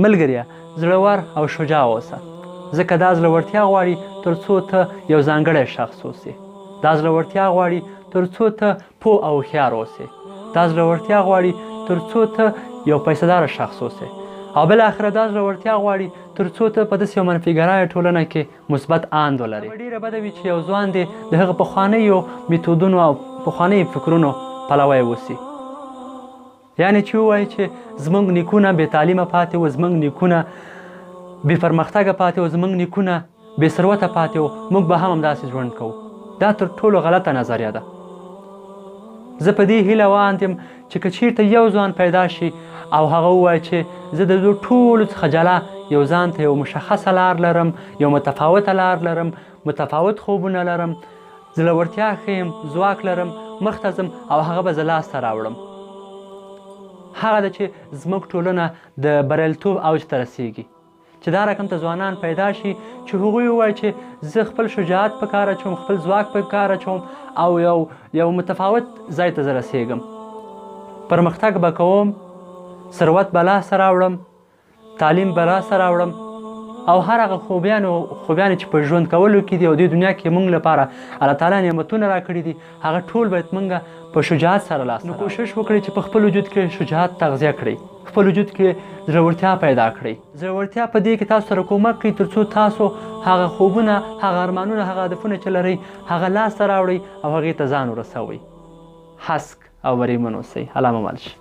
ملګریه زړور او شجاع اوسه، ځکه دا زړورتیا غواړي تر څو ته یو ځانګړی شخص اوسې. دا زړورتیا غواړي تر څو ته پوه او هوښیار اوسې. دا زړورتیا غواړي تر څو ته یو پیسه‌داره شخص اوسې. او بالاخره دا زړورتیا غواړي تر څو ته په داسې یو منفیګرایه ټولنه کې مثبت اند ولرې. ډېره بده وي چې یو ځوان دې د هغه پخوانیو میتودونو او پخوانیو فکرونو پلوی اوسي. یعنې چې ووایي چې زموږ نیکونه بې تعلیمه پاتې وو، زموږ نیکونه بې پرمختګه پاتې وو، زموږ نیکونه بې ثروته پاتې وو، موږ به هم همداسې ژوند کوو. دا تر ټولو غلطه نظریه ده. زه په دې هیله واند یم چې که چېرته یو ځوان پیدا شي او هغه ووایي چې زه د دې ټولو څخه جلا یو ځان ته یو مشخصه لار لرم، یو متفاوته لار لرم، متفاوت خوبونه لرم، زړورتیا ښیم، ځواک لرم، مخته ځم او هغه به زه لاسته راوړم. هغه ده چې زموږ ټولنه د بریالیتوب اوج ته رسیږي. چې دا رقم ته ځوانان پیدا شي چې هغوی ووایي چې زه خپل شجاعت په کار اچوم، خپل ځواک په کار اچوم او یو متفاوت ځای ته زه رسیږم. پرمختګ به کوم، ثروت به لاسته راوړم، تعلیم به لاسته راوړم او هر هغه خوبیانې چې په ژوند کولو کې دي او دې دنیا کې موږ لپاره الله تعالی نعمتونه راکړي دي، هغه ټول باید موږ په شجاعت سره لاسته راوړو. نو کوشش وکړئ چې په خپل وجود کې شجاعت تغذیه کړئ، خپل وجود کې زړورتیا پیدا کړئ. زړورتیا په دې کې تاسو سره کومک کوي تر څو تاسو هغه خوبونه، هغه ارمانونه، هغه هدفونه چې لرئ هغه لاسته راوړئ او هغې ته ځان ورسوئ. هسک او بریمن اوسئ. الله مو مل شي.